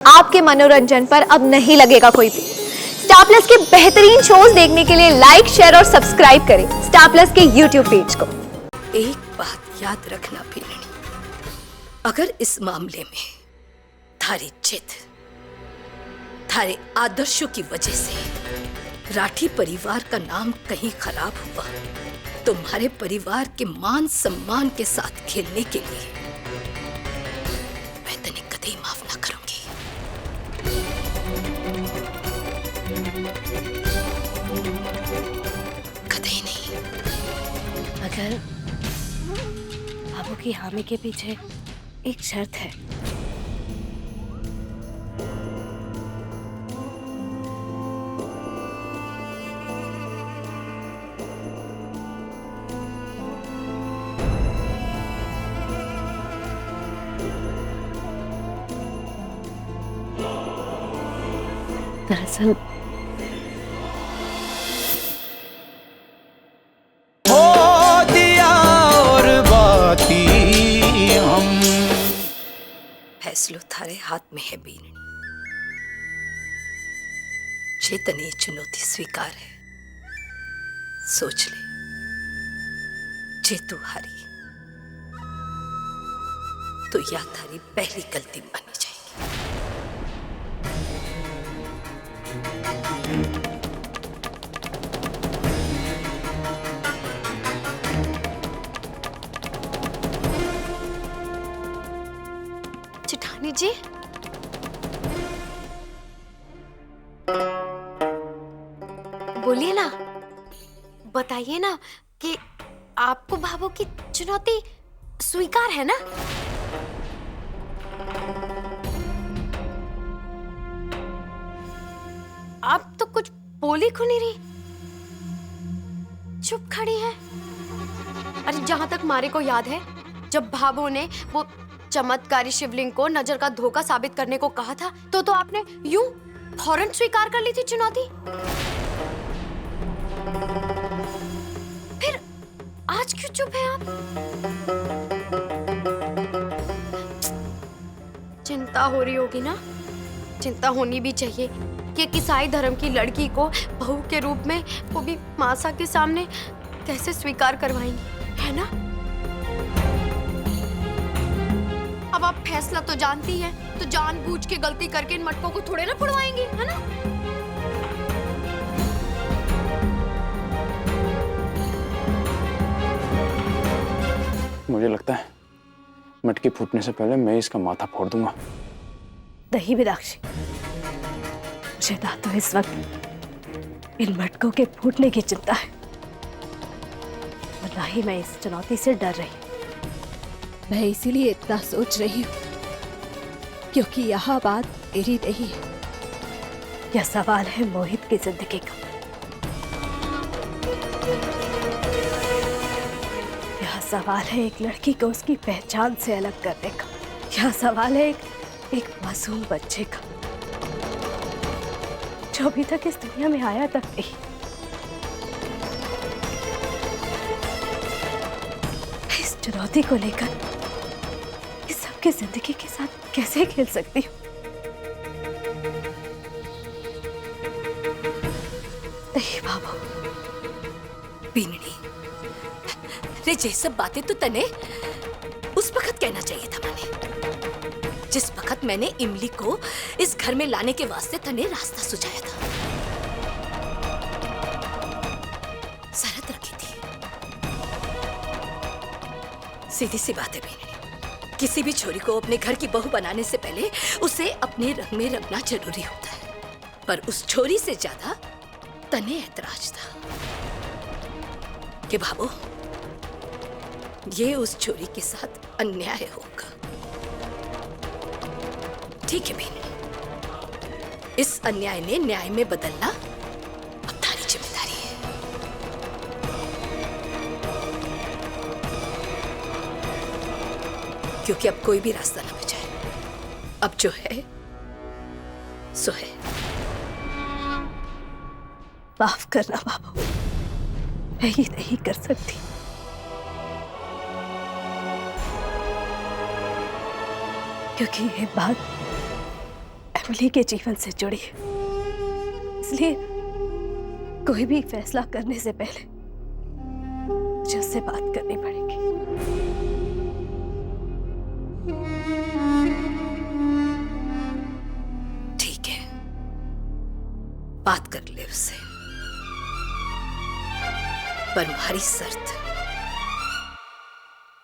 आपके मनोरंजन पर अब नहीं लगेगा कोई भी। स्टार प्लस के बेहतरीन शोज देखने के लिए लाइक, शेयर और सब्सक्राइब करें स्टार प्लस के यूट्यूब पेज को। एक बात याद रखना पीलनी, अगर इस मामले में थारी जिद, थारे आदर्शों की वजह से राठी परिवार का नाम कहीं खराब हुआ, तुम्हारे परिवार के मान सम्मान के साथ खेलने के लिए मैं तने कभी माफ ना करूंगी। कभी नहीं। मगर बाबू की हामी के पीछे एक शर्त है। दरअसल हो दिया और बाती हम। फैसलो थारे हाथ में है बीननी। चेतनी चुनौती स्वीकार है, सोच ले। जे तू हारी तो या थारी पहली गलती मानी जाएगी। जेठानी जी, बोलिए ना, बताइए ना कि आपको भाभो की चुनौती स्वीकार है ना? आप तो कुछ बोली क्यों नहीं रही, चुप खड़ी है। अरे जहां तक मारे को याद है, जब भाभो ने वो चमत्कारी शिवलिंग को नजर का धोखा साबित करने को कहा था, तो आपने यूं फौरन स्वीकार कर ली थी चुनौती। फिर आज क्यों चुप है आप? चिंता हो रही होगी ना? चिंता होनी भी चाहिए कि एक ईसाई धर्म की लड़की को बहू के रूप में, वो भी मासा के सामने, कैसे स्वीकार करवाएंगी, है ना? अब आप फैसला तो जानती हैं, तो जानबूझ के गलती करके इन मटकों को थोड़े ना पड़वाएंगी, है ना? मुझे लगता है मटकी फूटने से पहले मैं इसका माथा फोड़ दूंगा। नहीं मीनाक्षी, मुझे ना तो इस वक्त इन मटकों के फूटने की चिंता है, और ना ही मैं इस चुनौती से डर रही। मैं इसीलिए इतना सोच रही हूँ क्योंकि यहाँ बात मेरी नहीं है। यह सवाल है मोहित की जिंदगी का। यह सवाल है एक लड़की को उसकी पहचान से अलग करने का। यह सवाल है एक मासूम बच्चे का, जो अभी तक इस दुनिया में आया तक नहीं। इस चुनौती को लेकर इस सबकी जिंदगी के साथ कैसे खेल सकती हूँ? नहीं बाबू। बीननी, रे ये सब बातें तो तने उस वक्त कहना चाहिए था मैंने, जिस वक्त मैंने इमली को इस घर में लाने के वास्ते तने रास्ता सुझाया था, शर्त रखी थी। सीधी सी बात है बीननी, किसी भी छोरी को अपने घर की बहू बनाने से पहले उसे अपने रंग में रंगना जरूरी होता है, पर उस छोरी से ज्यादा तने ऐतराज था कि बाबू ये उस छोरी के साथ अन्याय होगा। ठीक है बीननी, इस अन्याय ने न्याय में बदलना अब थारी जिम्मेदारी है। क्योंकि अब कोई भी रास्ता ना बचाए, अब जो है सो है। माफ करना बाबू, मैं ये नहीं कर सकती। क्योंकि ये बात इमली के जीवन से जुड़ी है, इसलिए कोई भी फैसला करने से पहले मुझे उससे बात करनी पड़ेगी। ठीक है, बात कर ले उससे, पर हमारी शर्त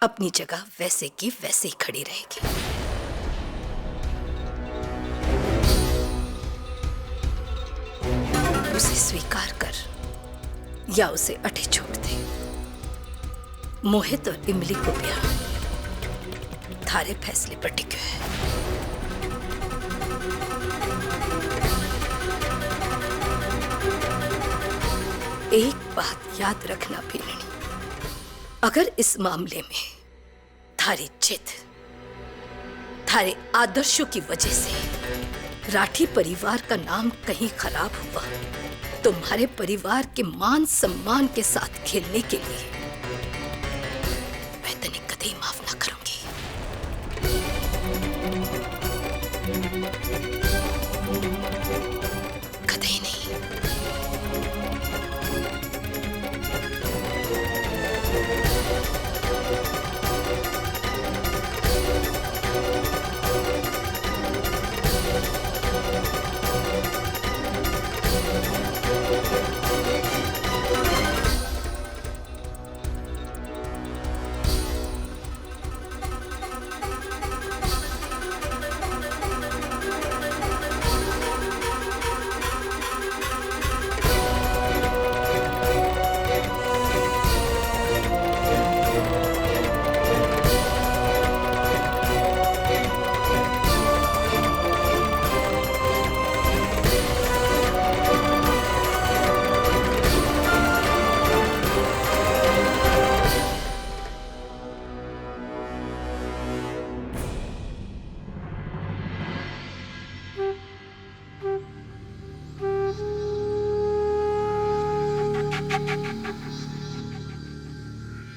अपनी जगह वैसे की वैसे ही खड़ी रहेगी। उसे स्वीकार कर या उसे अठे छोड़ दे। मोहित और इमली को ब्याह थारे फैसले पर टिक्यो है। एक बात याद रखना भीलनी, अगर इस मामले में थारी जिद, थारे आदर्शों की वजह से राठी परिवार का नाम कहीं खराब हुआ, तुम्हारे परिवार के मान सम्मान के साथ खेलने के लिए मैं तने कभी माफ ना करूंगी। कभी नहीं।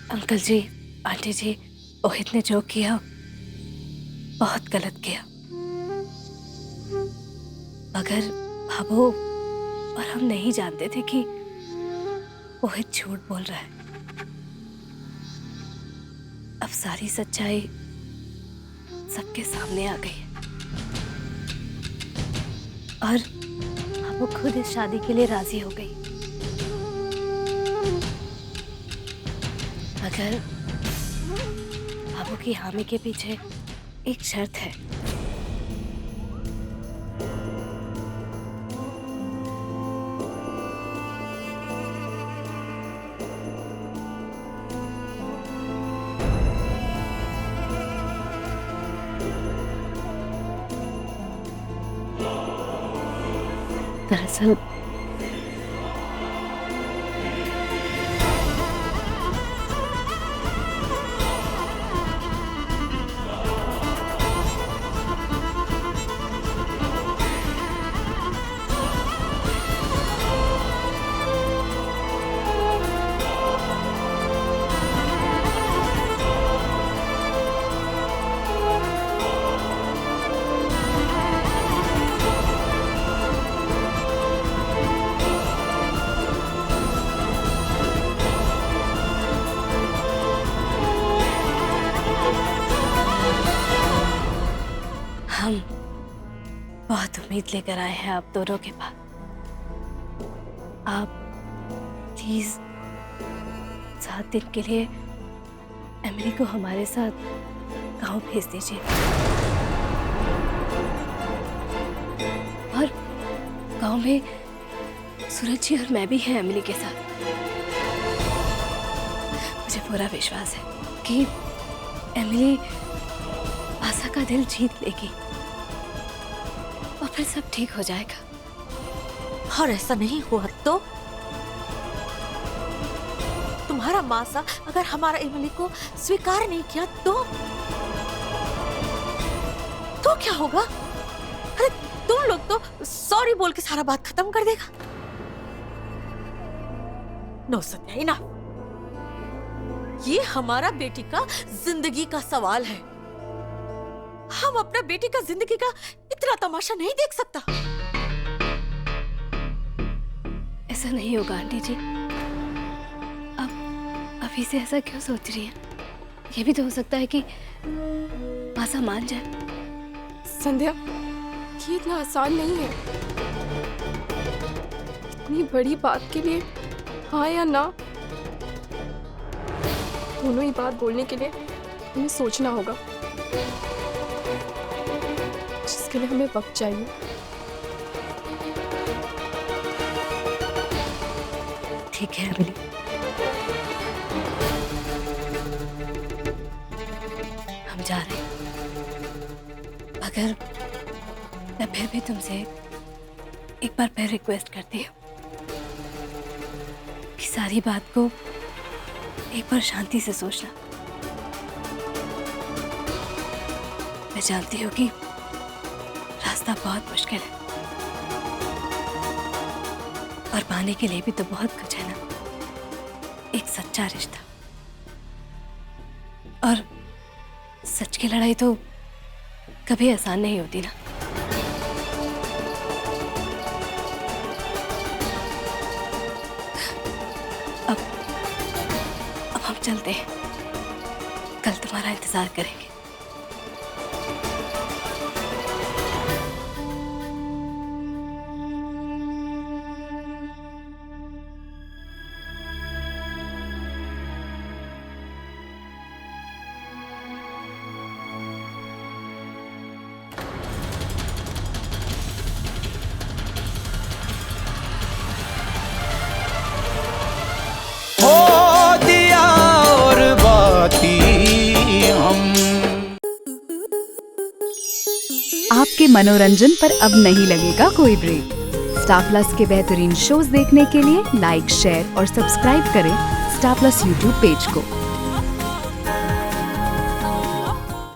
अंकल जी, आंटी जी, मोहित ने जो किया बहुत गलत किया। अगर भाभो और हम नहीं जानते थे कि मोहित झूठ बोल रहा है, अब सारी सच्चाई सबके सामने आ गई है और भाभो खुद इस शादी के लिए राजी हो गई। अगर बाबू की हामी के पीछे एक शर्त है। दरअसल हम बहुत उम्मीद लेकर आए हैं आप दोनों के पास। आप प्लीज 7 दिन के लिए एमिली को हमारे साथ गांव भेज दीजिए और गांव में सूरज जी और मैं भी हैं एमिली के साथ। मुझे पूरा विश्वास है कि एमिली आशा का दिल जीत लेगी और फिर सब ठीक हो जाएगा। और ऐसा नहीं हुआ तो तुम्हारा मासा अगर हमारा इमली को स्वीकार नहीं किया तो क्या होगा? अरे तुम लोग तो सॉरी बोल के सारा बात खत्म कर देगा। नो सत्या, ना, ये हमारा बेटी का जिंदगी का सवाल है। हम अपना बेटी का जिंदगी का इतना तमाशा नहीं देख सकता। ऐसा नहीं होगा आंटी जी। अब अभी से ऐसा क्यों सोच रही हैं? ये भी तो हो सकता है कि आशा मान जाए। संध्या, ये इतना आसान नहीं है। इतनी बड़ी बात के लिए हाँ या ना दोनों ही बात बोलने के लिए हमें सोचना होगा, जिसके लिए हमें वक्त चाहिए। ठीक है अमली, हम जा रहे हैं। मगर मैं फिर भी तुमसे एक बार फिर रिक्वेस्ट करती हूँ कि सारी बात को एक बार शांति से सोचना। मैं जानती हूँ कि रास्ता बहुत मुश्किल है और पाने के लिए भी तो बहुत कुछ है ना, एक सच्चा रिश्ता। और सच की लड़ाई तो कभी आसान नहीं होती ना। अब हम चलते हैं, कल तुम्हारा इंतजार करेंगे। हो दिया और बाती हम। आपके मनोरंजन पर अब नहीं लगेगा कोई ब्रेक। स्टार प्लस के बेहतरीन शोज देखने के लिए लाइक, शेयर और सब्सक्राइब करें स्टार प्लस यूट्यूब पेज को।